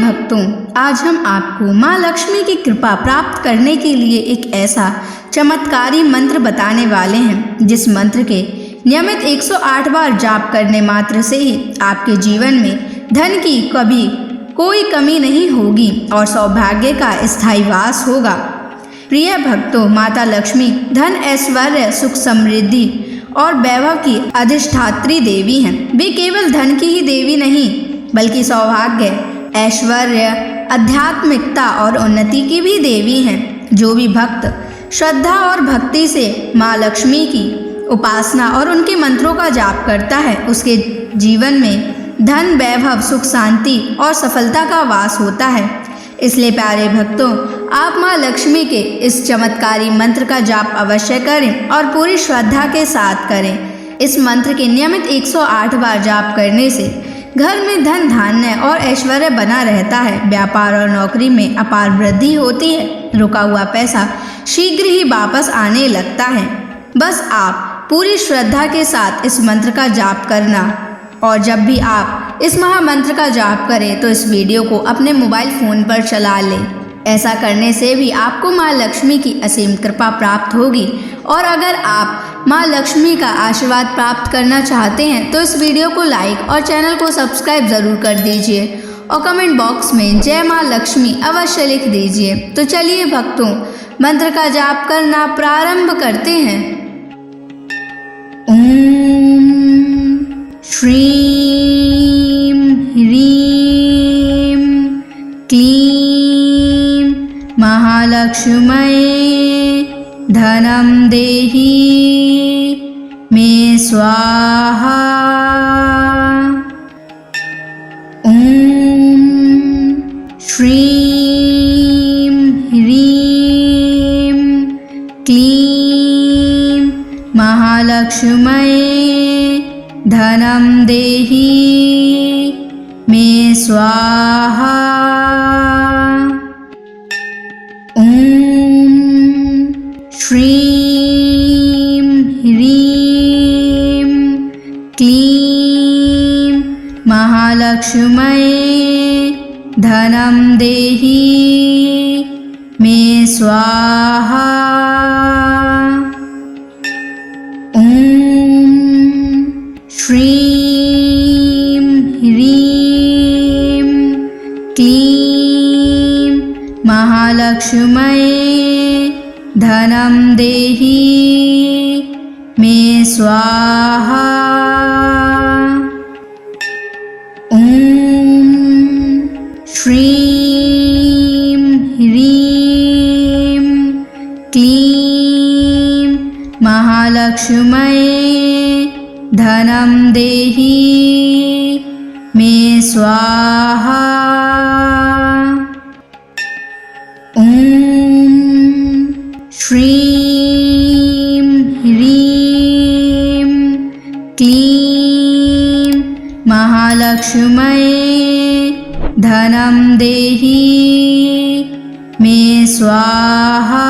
भक्तों, आज हम आपको माँ लक्ष्मी की कृपा प्राप्त करने के लिए एक ऐसा चमत्कारी मंत्र बताने वाले हैं जिस मंत्र के नियमित 108 बार जाप करने मात्र से ही आपके जीवन में धन की कभी कोई कमी नहीं होगी और सौभाग्य का स्थायी वास होगा। प्रिय भक्तों, माता लक्ष्मी धन, ऐश्वर्य, सुख, समृद्धि और वैभव की अधिष्ठात्री देवी हैं। वे केवल धन की ही देवी नहीं बल्कि सौभाग्य, ऐश्वर्य, आध्यात्मिकता और उन्नति की भी देवी हैं। जो भी भक्त श्रद्धा और भक्ति से माँ लक्ष्मी की उपासना और उनके मंत्रों का जाप करता है, उसके जीवन में धन, वैभव, सुख, शांति और सफलता का वास होता है। इसलिए प्यारे भक्तों, आप माँ लक्ष्मी के इस चमत्कारी मंत्र का जाप अवश्य करें और पूरी श्रद्धा के साथ करें। इस मंत्र के नियमित 108 बार जाप करने से घर में धन, धान्य और ऐश्वर्य बना रहता है। व्यापार और नौकरी में अपार वृद्धि होती है। रुका हुआ पैसा शीघ्र ही वापस आने लगता है। बस आप पूरी श्रद्धा के साथ इस मंत्र का जाप करना, और जब भी आप इस महामंत्र का जाप करें तो इस वीडियो को अपने मोबाइल फ़ोन पर चला लें। ऐसा करने से भी आपको माँ लक्ष्मी की असीम कृपा प्राप्त होगी। और अगर आप माँ लक्ष्मी का आशीर्वाद प्राप्त करना चाहते हैं तो इस वीडियो को लाइक और चैनल को सब्सक्राइब ज़रूर कर दीजिए और कमेंट बॉक्स में जय माँ लक्ष्मी अवश्य लिख दीजिए। तो चलिए भक्तों, मंत्र का जाप करना प्रारंभ करते हैं। ओम श्रीं ह्रीं क्लीं महालक्ष्म्यै धनं देहि मे स्वाहा। ओम श्रीं ह्रीं क्लीं महालक्ष्म्यै धनं देहि मे स्वाहा। ओम श्रीं ह्रीं क्लीं महालक्ष्म्यै धनं देहि मे स्वाहा। ओम श्रीं ह्रीं क्लीं महालक्ष्म्यै धनं देहि मे स्वाहा। ओम श्रीं ह्रीं क्लीं महालक्ष्म्यै धनं देहि मे स्वाहा। ओम श्रीं ह्रीं क्लीं महालक्ष्म्यै धनं देहि मे स्वाहा।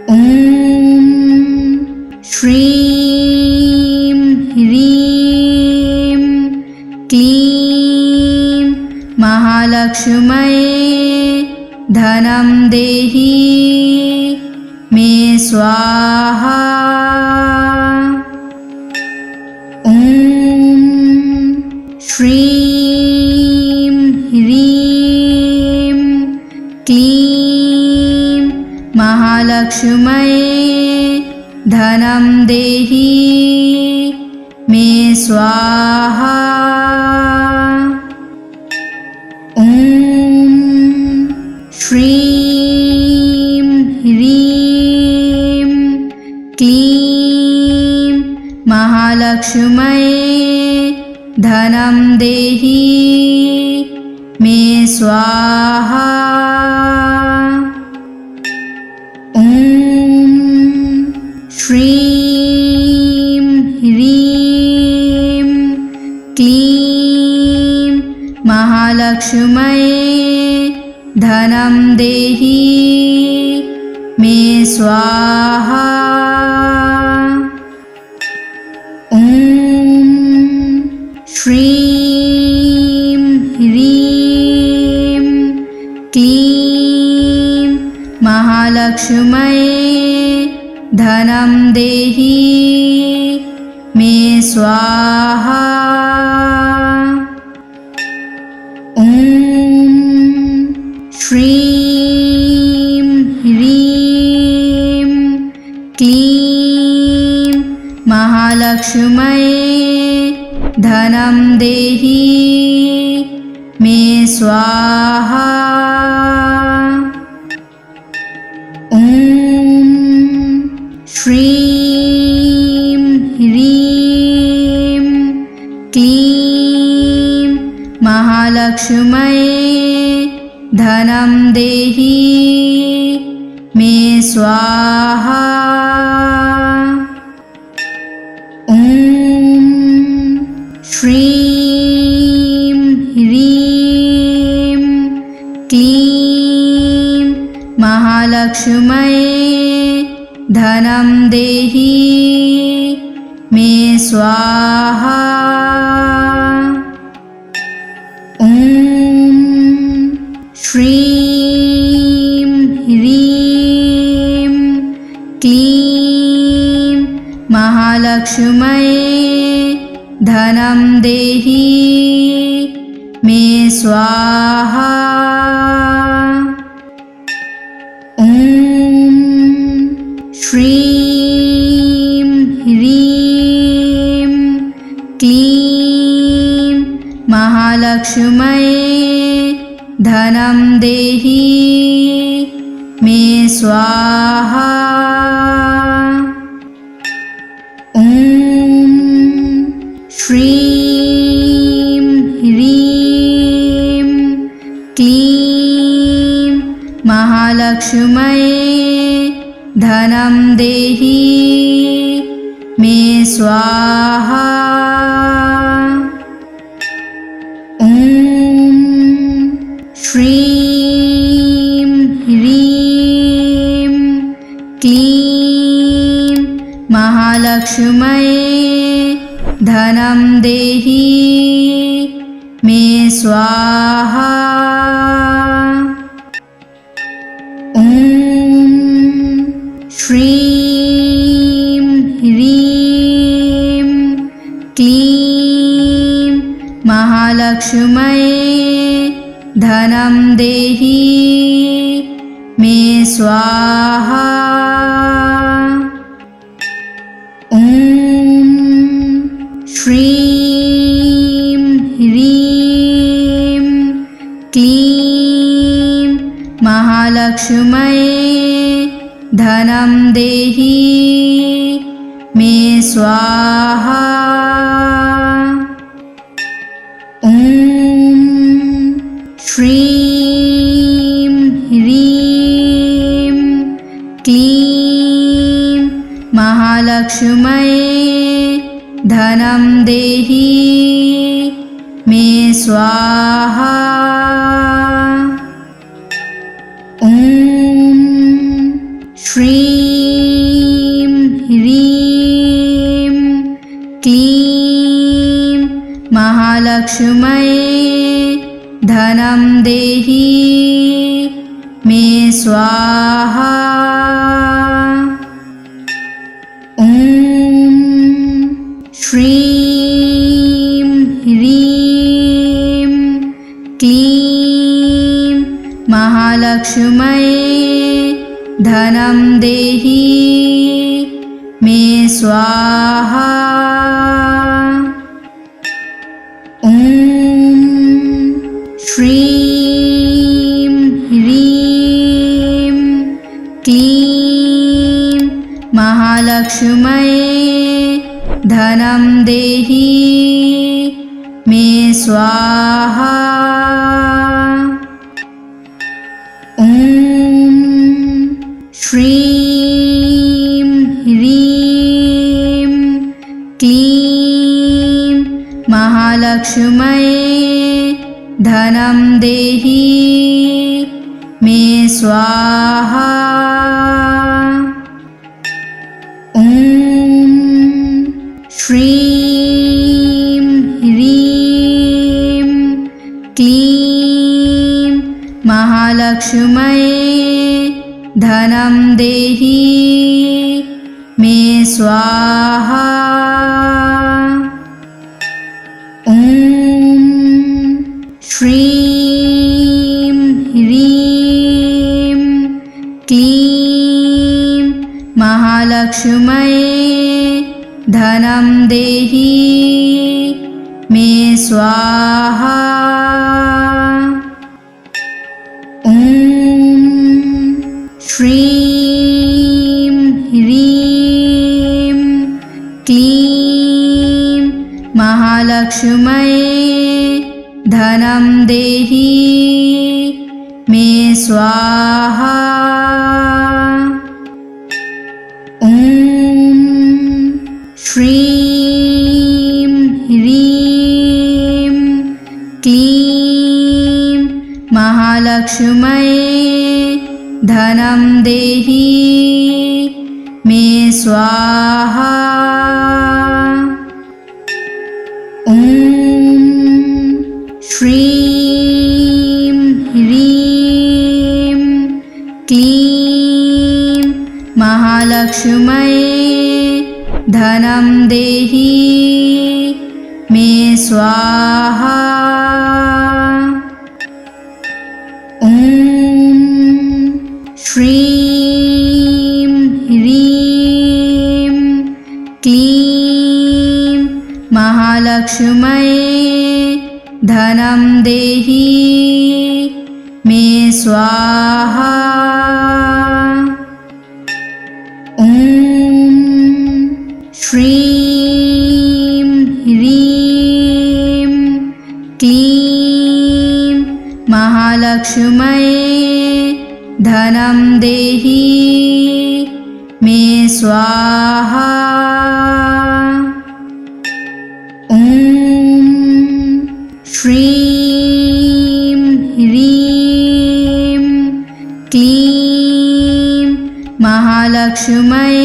ओम श्रीं ह्रीं क्लीं महालक्ष्म्यै धनं देहि मे स्वाहा। ओम श्रीं ह्रीं क्लीं महालक्ष्म्यै धनं देहि मे स्वाहा। ओम श्रीं ह्रीं क्लीं महालक्ष्म्यै धनं देहि मे स्वाहा। ओम श्रीं ह्रीं क्लीं महालक्ष्म्यै धनं देहि मे स्वाहा। ओम श्रीं महालक्ष्म्यै धनं देहि मे स्वाहा। ॐ श्रीं ह्रीं क्लीं महालक्ष्म्यै धनं देहि मे स्वाहा। ॐ श्रीं ह्रीं क्लीं महालक्ष्म्यै धनं देहि मे स्वाहा। ॐ श्रीं ह्रीं क्लीं महालक्ष्म्यै धनं देहि मे स्वाहा। ॐ श्रीं ह्रीं क्लीं महालक्ष्म्यै धनं देहि मे स्वाहा। ॐ श्रीं ह्रीं क्लीं महालक्ष्म्यै धनं देहि मे स्वाहा। ॐ श्रीं ह्रीं क्लीं महालक्ष्म्यै धनं देहि मे स्वाहा। ॐ श्रीं ह्रीं क्लीं महालक्ष्म्यै धनं देहि मे स्वाहा। ॐ श्रीं ह्रीं क्लीं महालक्ष्म्यै धनं देहि मे स्वाहा। ॐ श्रीं ह्रीं क्लीं महालक्ष्म्यै धनं देहि मे स्वाहा। ॐ श्रीं ह्रीं क्लीं महालक्ष्म्यै धनं देहि मे स्वाहा। ॐ श्रीं ह्रीं क्लीं महालक्ष्म्यै धनं देहि मे स्वाहा। ॐ श्रीं ह्रीं क्लीं महालक्ष्म्यै धनं देहि मे स्वाहा। ॐ श्रीं ह्रीं क्लीं महालक्ष्म्यै धनं देहि मे स्वाहा। ॐ श्रीं ह्रीं क्लीं महालक्ष्म्यै धनं देहि मे स्वाहा। ॐ श्रीं ह्रीं क्लीं महालक्ष्म्यै धनं देहि मे स्वाहा। ॐ श्रीं ह्रीं क्लीं महालक्ष्म्यै धनं देहि मे स्वाहा। ॐ श्रीं ह्रीं क्लीं महालक्ष्म्यै धनं देहि मे स्वाहा। ॐ श्रीं ह्रीं क्लीं महालक्ष्म्यै धनं देहि मे स्वाहा। ॐ श्रीं ह्रीं क्लीं महालक्ष्म्यै धनं देहि मे स्वाहा। ॐ श्रीं ह्रीं क्लीं महालक्ष्म्यै धनं देहि मे स्वाहा। ॐ श्रीं ह्रीं क्लीं महालक्ष्म्यै धनं देहि मे स्वाहा। ॐ श्रीं ह्रीं क्लीं महालक्ष्म्यै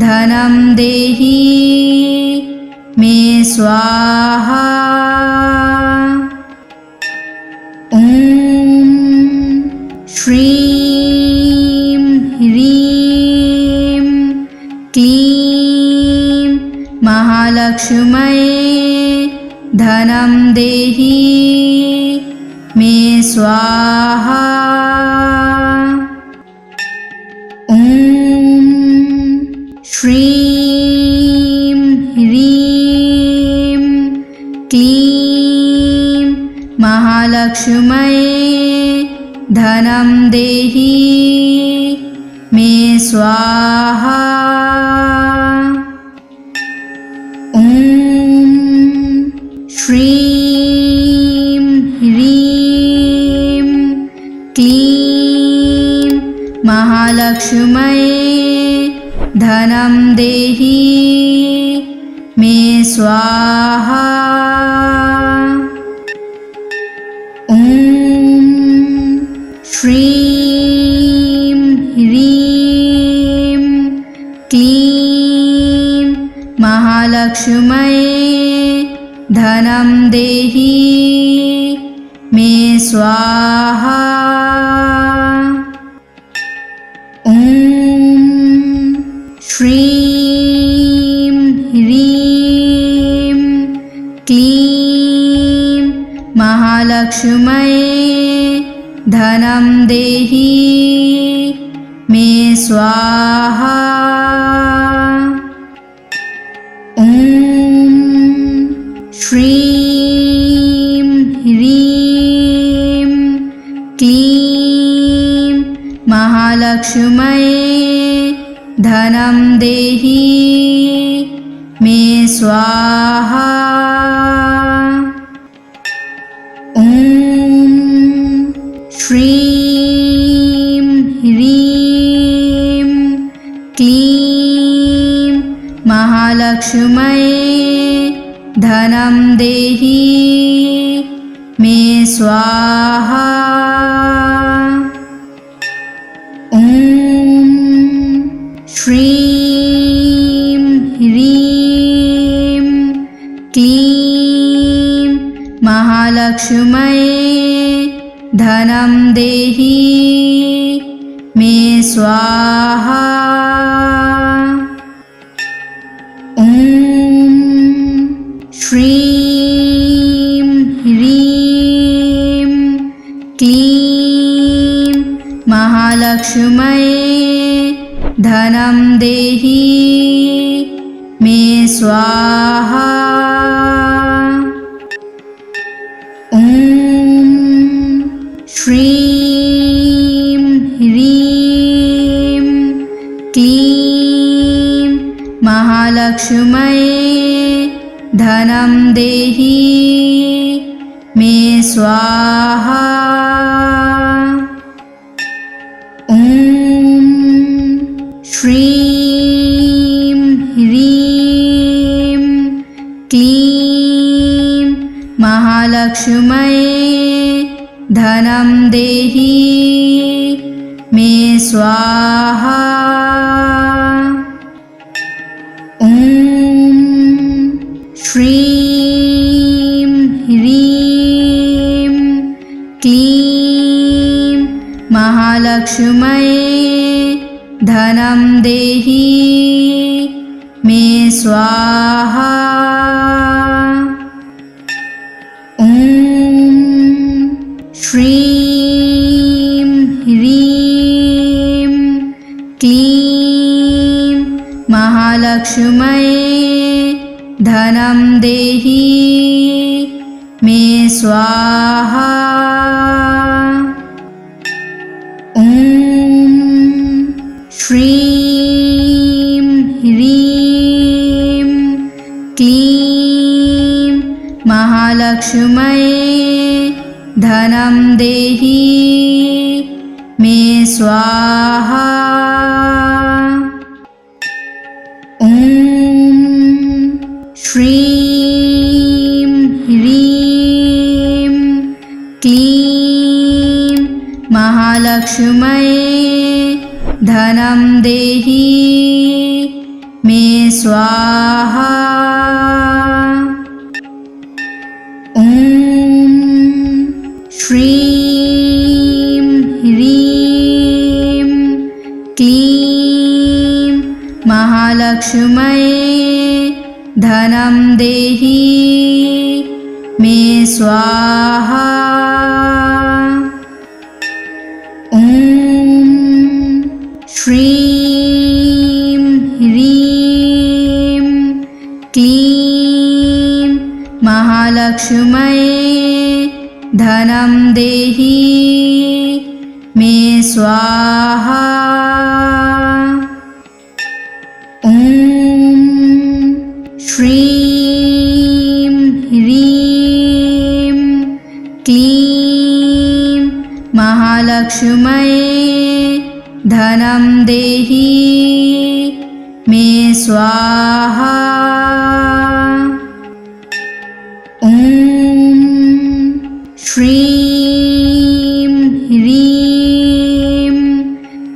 धनं देहि मे स्वाहा। ॐ श्रीं ह्रीं क्लीं महालक्ष्म्यै धनं देहि मे स्वाहा। ॐ श्रीं ह्रीं क्लीं महालक्ष्म्यै धनं देहि मे स्वाहा। ॐ श्रीं ह्रीं क्लीं महालक्ष्म्यै धनं देहि मे स्वाहा। ॐ श्रीं ह्रीं क्लीं महालक्ष्म्यै धनं देहि मे स्वाहा। ॐ श्रीं ह्रीं क्लीं महालक्ष्म्यै धनं देहि मे स्वाहा। ॐ श्रीं ह्रीं क्लीं महालक्ष्म्यै धनं देहि मे स्वाहा। ॐ श्रीं ह्रीं क्लीं महालक्ष्म्यै धनं देहि मे स्वाहा। ॐ श्रीं ह्रीं क्लीं महालक्ष्म्यै धनं देहि मे स्वाहा। ॐ श्रीं ह्रीं क्लीं महालक्ष्म्यै धनं देहि मे स्वाहा। ॐ श्रीं ह्रीं क्लीं महालक्ष्म्यै धनं देहि मे स्वाहा। ॐ श्रीं ह्रीं क्लीं महालक्ष्म्यै धनं देहि मे स्वाहा। ॐ श्रीं ह्रीं क्लीं महालक्ष्म्यै धनं देहि मे स्वाहा। ॐ श्रीं ह्रीं क्लीं महालक्ष्म्यै धनं देहि मे स्वाहा। ॐ श्रीं ह्रीं क्लीं महालक्ष्म्यै धनं देहि मे स्वाहा। ॐ श्रीं ह्रीं क्लीं महालक्ष्म्यै धनं देहि मे स्वाहा। ॐ श्रीं ह्रीं क्लीं महालक्ष्म्यै धनं देहि मे स्वाहा। ॐ श्रीं ह्रीं क्लीं महालक्ष्म्यै धनं देहि मे स्वाहा। ॐ श्रीं ह्रीं क्लीं महालक्ष्म्यै धनं देहि मे स्वाहा। ॐ श्रीं ह्रीं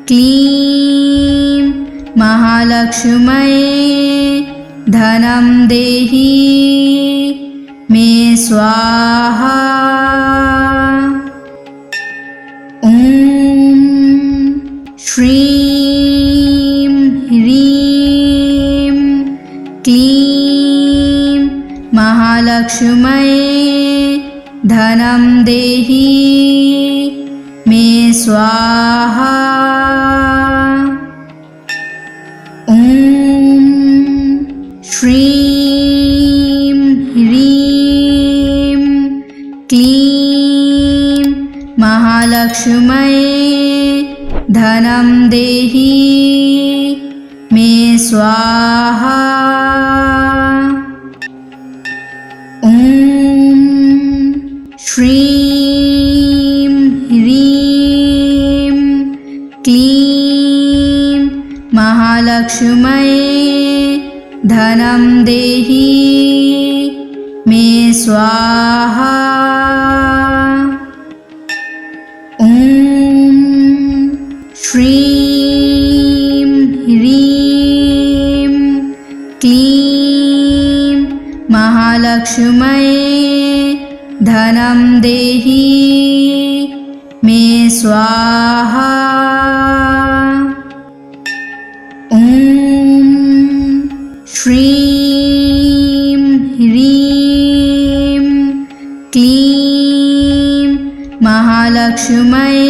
क्लीं महालक्ष्म्यै धनं देहि मे स्वाहा। ॐ श्रीं ह्रीं क्लीं महालक्ष्म्यै धनं देहि मे स्वाहा। ॐ श्रीं ह्रीं क्लीं महालक्ष्म्यै धनं देहि मे स्वाहा। ॐ श्रीं ह्रीं क्लीं महालक्ष्म्यै धनं देहि मे स्वाहा। ॐ श्रीं ह्रीं क्लीं महालक्ष्म्यै धनं देहि मे स्वाहा। श्रीं ह्रीं क्लीं महालक्ष्म्यै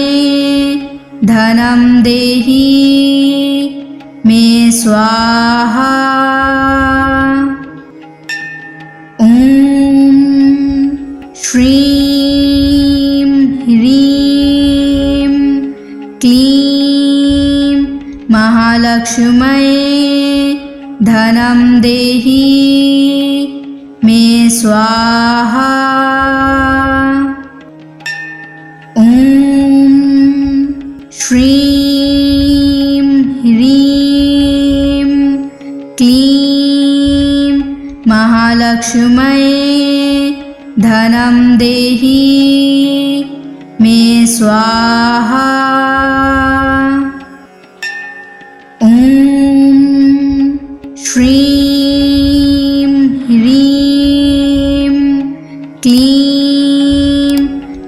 धनं देहि मे स्वाहा। ॐ श्रीं ह्रीं क्लीं महालक्ष्म्यै धनं देहि मे स्वाहा। ॐ श्रीं ह्रीं क्लीं महालक्ष्म्यै धनं देहि मे स्वाहा। ॐ श्रीं ह्रीं क्लीं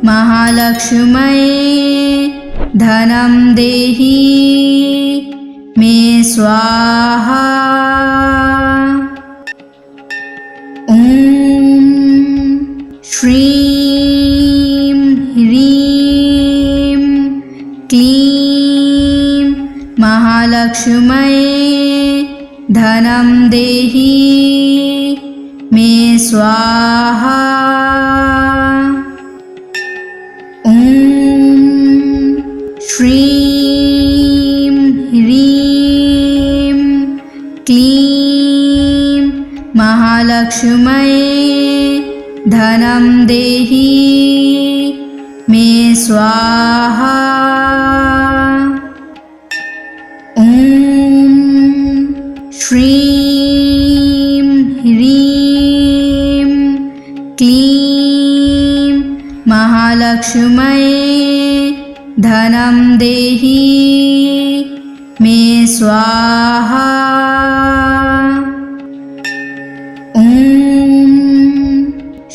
महालक्ष्म्यै धनं देहि मे स्वाहा। ॐ श्रीं ह्रीं क्लीं महालक्ष्म्यै धनं देहि मे स्वाहा। ॐ श्रीं ह्रीं क्लीं महालक्ष्म्यै धनं देहि मे स्वाहा। ॐ श्रीं ह्रीं क्लीं महालक्ष्म्यै धनं देहि मे स्वाहा। ॐ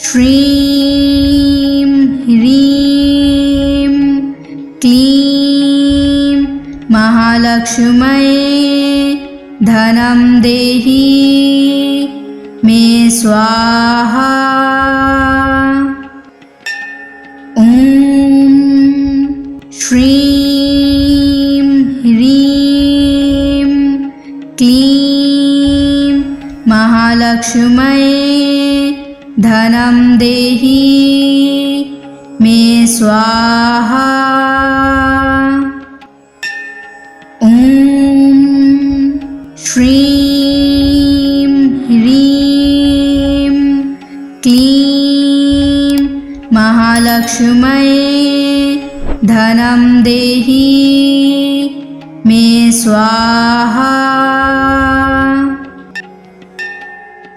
श्रीं ह्रीं क्लीं महालक्ष्म्यै धनं देहि मे स्वाहा। ॐ श्रीं ह्रीं क्लीं महालक्ष्म्यै धनं देहि मे स्वाहा। ॐ श्रीं ह्रीं क्लीं महालक्ष्म्यै धनं देहि मे स्वाहा।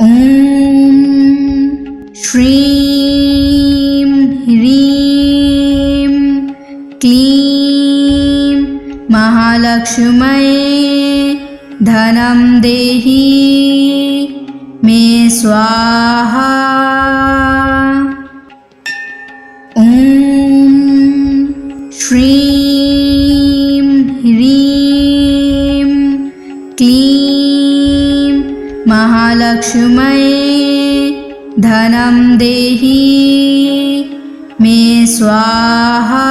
ॐ श्रीं ह्रीं क्लीं महालक्ष्म्यै धनं देहि मे स्वाहा। ॐ श्रीं ह्रीं क्लीं महालक्ष्म्यै धनं देहि मे स्वाहा।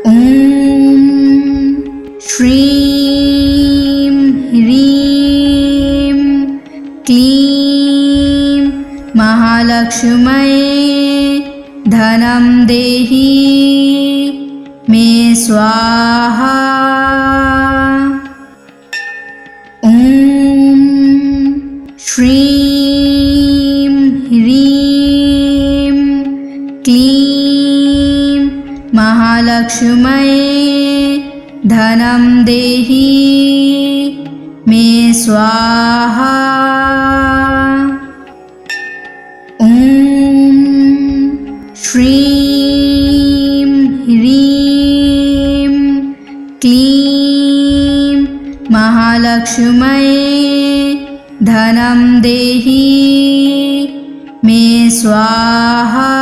ॐ श्रीं ह्रीं क्लीं महालक्ष्म्यै धनं देहि मे स्वाहा। ॐ श्रीं ह्रीं क्लीं महालक्ष्म्यै धनं देहि मे स्वाहा। ॐ श्रीं ह्रीं क्लीं महालक्ष्म्यै धनं देहि मे स्वाहा।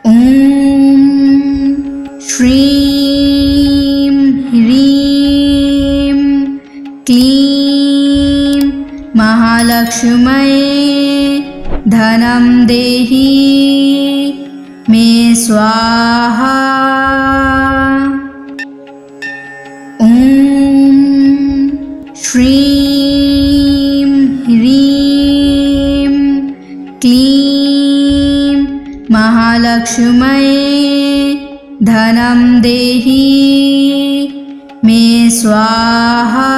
ॐ श्रीं ह्रीं महालक्ष्म्यै धनं देहि मे स्वाहा। ॐ श्रीं ह्रीं क्लीं महालक्ष्म्यै धनं देहि मे स्वाहा।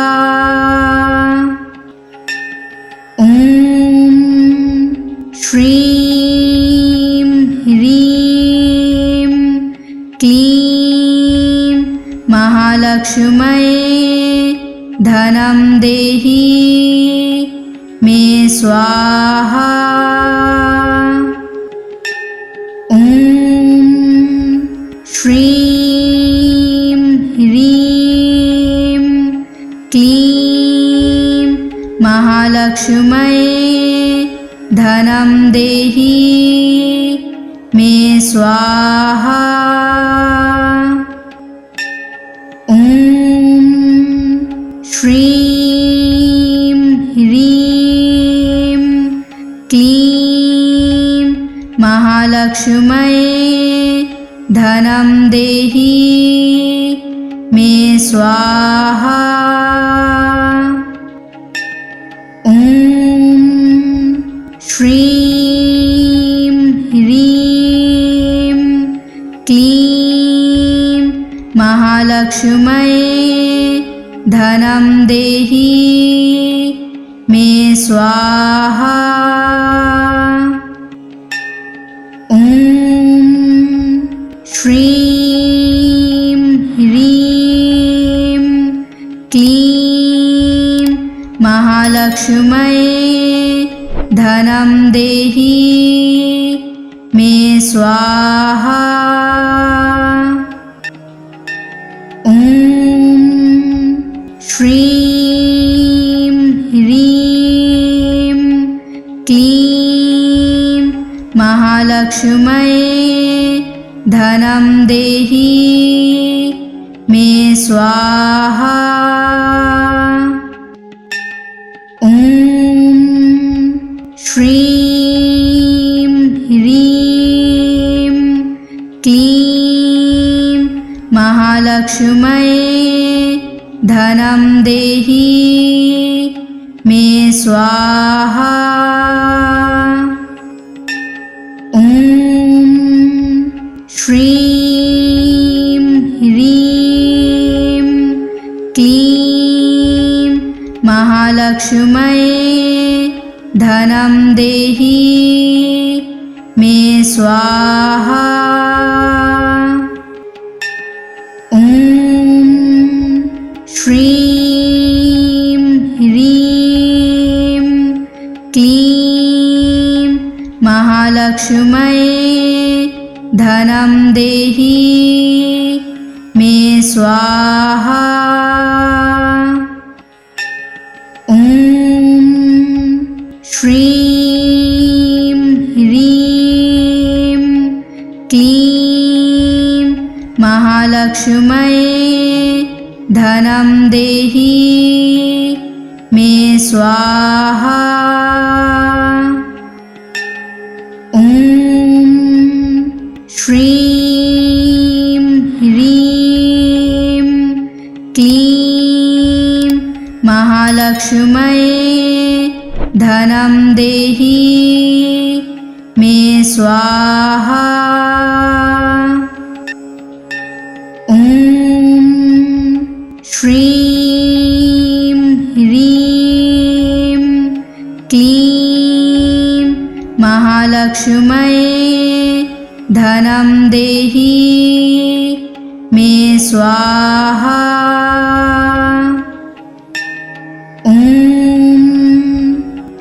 ॐ श्रीं ह्रीं क्लीं महालक्ष्म्यै धनं देहि मे स्वाहा। ॐ श्रीं ह्रीं क्लीं महालक्ष्म्यै धनं देहि मे स्वाहा। ॐ श्रीं ह्रीं क्लीं महालक्ष्म्यै धनं देहि मे स्वाहा। ॐ श्रीं ह्रीं क्लीं महालक्ष्म्यै धनं देहि मे स्वाहा। ॐ श्रीं ह्रीं क्लीं महालक्ष्म्यै धनं देहि मे स्वाहा। ॐ श्रीं ह्रीं क्लीं महालक्ष्म्यै धनं देहि मे स्वाहा। ॐ श्रीं ह्रीं क्लीं महालक्ष्म्यै धनं देहि मे स्वाहा। ॐ श्रीं ह्रीं क्लीं महालक्ष्म्यै धनं देहि मे स्वाहा। ॐ श्रीं ह्रीं क्लीं महालक्ष्म्यै धनं देहि मे स्वाहा। ॐ श्रीं ह्रीं क्लीं महालक्ष्म्यै धनं देहि मे स्वाहा। ॐ श्रीं ह्रीं क्लीं महालक्ष्म्यै धनं देहि मे स्वाहा। ॐ श्रीं ह्रीं क्लीं महालक्ष्म्यै धनं देहि मे स्वाहा। ॐ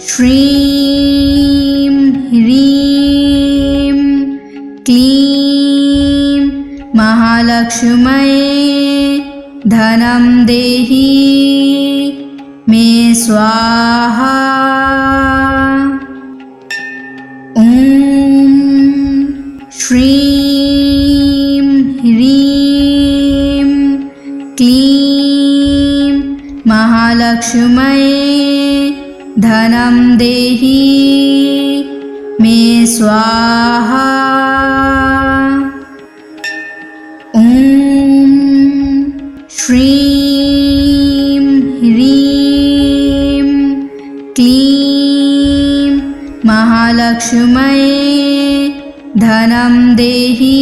श्रीं ह्रीं क्लीं महालक्ष्म्यै धनं देहि मे स्वाहा। ॐ श्रीं ह्रीं क्लीं महालक्ष्म्यै धनं देहि मे स्वाहा। ॐ श्रीं ह्रीं क्लीं महालक्ष्म्यै धनं देहि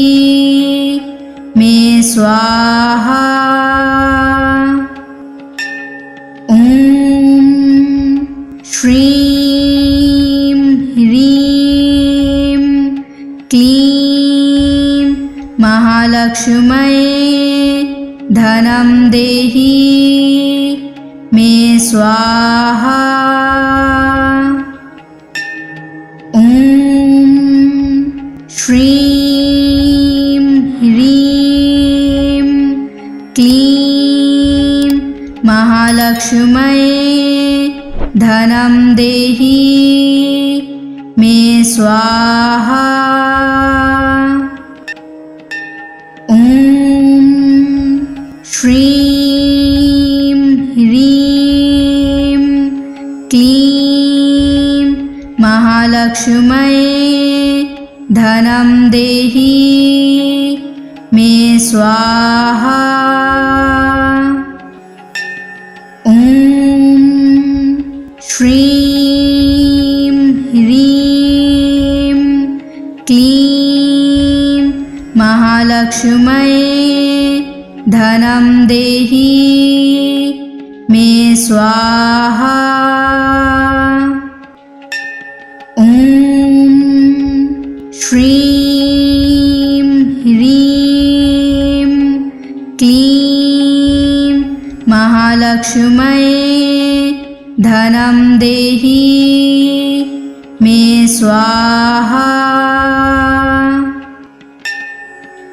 मे स्वाहा। ॐ श्रीं ह्रीं क्लीं महालक्ष्म्यै धनं देहि मे स्वाहा। ॐ श्रीं ह्रीं क्लीं महालक्ष्म्यै धनं देहि मे स्वाहा। ॐ श्रीं ह्रीं क्लीं महालक्ष्म्यै धनं देहि मे स्वाहा। ॐ श्रीं ह्रीं क्लीं महालक्ष्म्यै धनं देहि मे स्वाहा। ॐ श्रीं ह्रीं क्लीं महालक्ष्म्यै धनं देहि मे स्वाहा।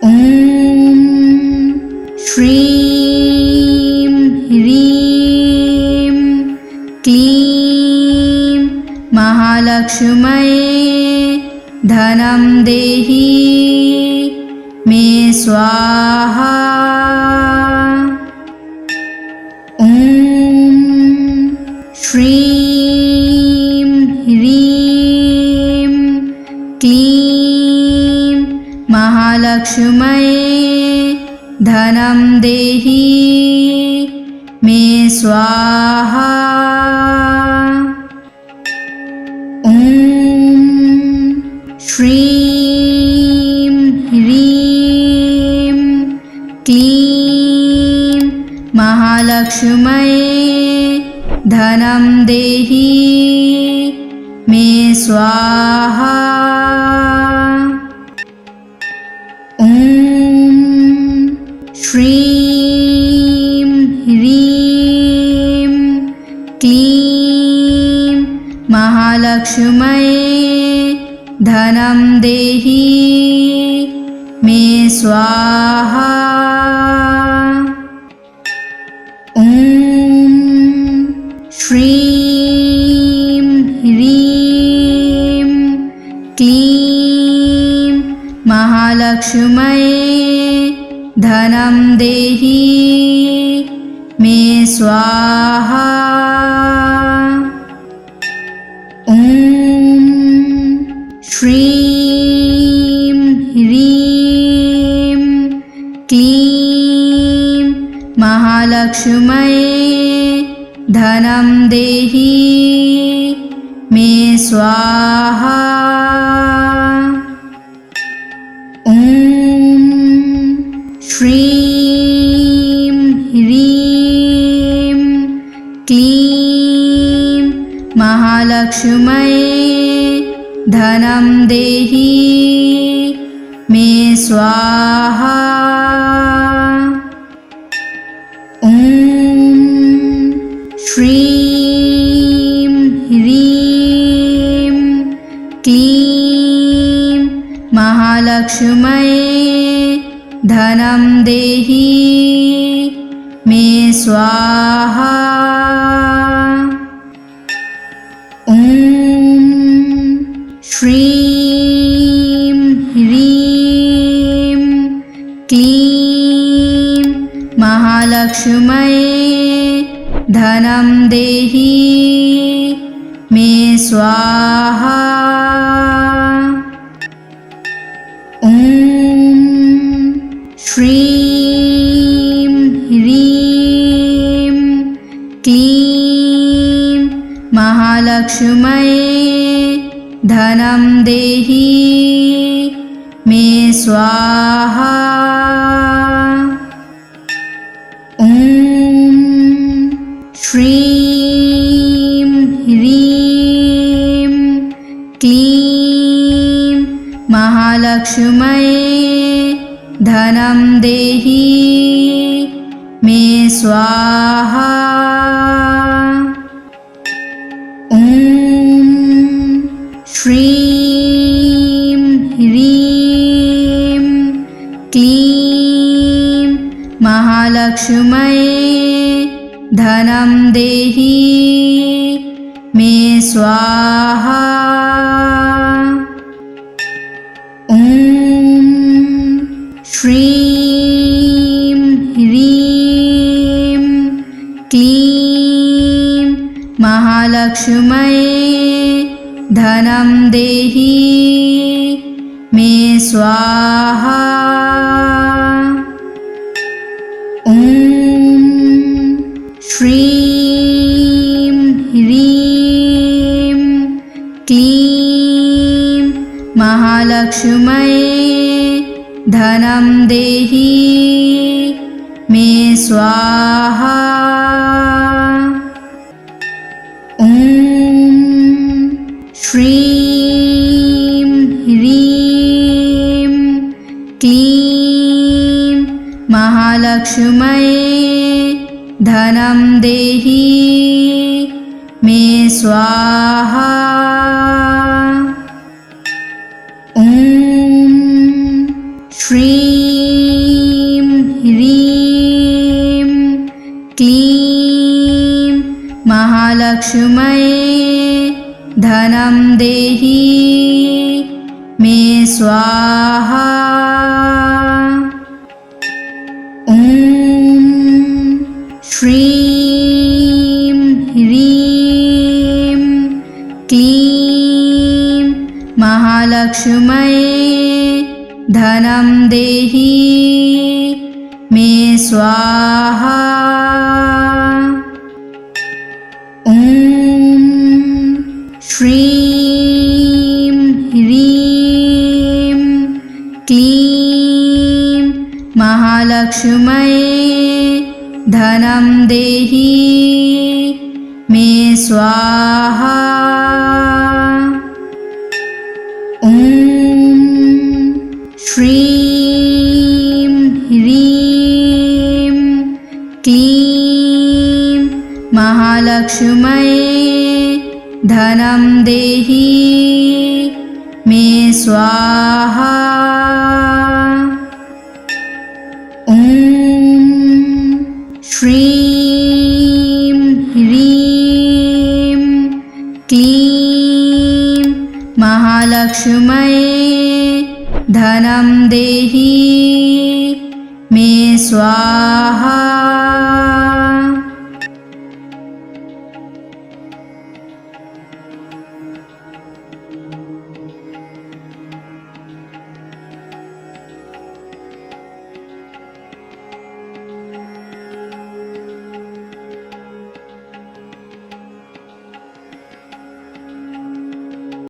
ॐ श्रीं ह्रीं क्लीं महालक्ष्म्यै धनं देहि मे स्वाहा। ॐ श्रीं ह्रीं क्लीं महालक्ष्म्यै धनं देहि मे स्वाहा। ॐ श्रीं ह्रीं क्लीं महालक्ष्म्यै धनं देहि मे स्वाहा। ॐ श्रीं ह्रीं क्लीं महालक्ष्म्यै धनं देहि मे स्वाहा। ॐ श्रीं ह्रीं क्लीं महालक्ष्म्यै धनं देहि मे स्वाहा। ॐ श्रीं ह्रीं क्लीं महालक्ष्म्यै धनं देहि मे स्वाहा। ॐ श्रीं ह्रीं क्लीं महालक्ष्म्यै धनं देहि मे स्वाहा। ॐ श्रीं ह्रीं क्लीं महालक्ष्म्यै धनं देहि मे स्वाहा। ॐ श्रीं ह्रीं क्लीं महालक्ष्म्यै धनं देहि स्वाहा। ॐ श्रीं ह्रीं क्लीं महालक्ष्म्यै धनं देहि मे स्वाहा। ॐ श्रीं ह्रीं क्लीं महालक्ष्म्यै धनं देहि मे स्वाहा। ॐ श्रीं ह्रीं क्लीं महालक्ष्म्यै धनं देहि मे स्वाहा। ॐ श्रीं ह्रीं क्लीं महालक्ष्म्यै धनं देहि मे स्वाहा। ॐ श्रीं ह्रीं क्लीं महालक्ष्म्यै धनं देहि मे स्वाहा। ॐ श्रीं ह्रीं क्लीं महालक्ष्म्यै धनं देहि मे स्वाहा। ॐ श्रीं ह्रीं क्लीं महालक्ष्म्यै धनं देहि मे स्वाहा। ॐ श्रीं ह्रीं क्लीं महालक्ष्म्यै धनं देहि मे स्वाहा। ॐ श्रीं ह्रीं क्लीं महालक्ष्म्यै धनं देहि मे स्वाहा। ॐ श्रीं ह्रीं क्लीं महालक्ष्म्यै धनं देहि मे स्वाहा। ॐ श्रीं ह्रीं क्लीं महालक्ष्म्यै धनं देहि मे स्वाहा।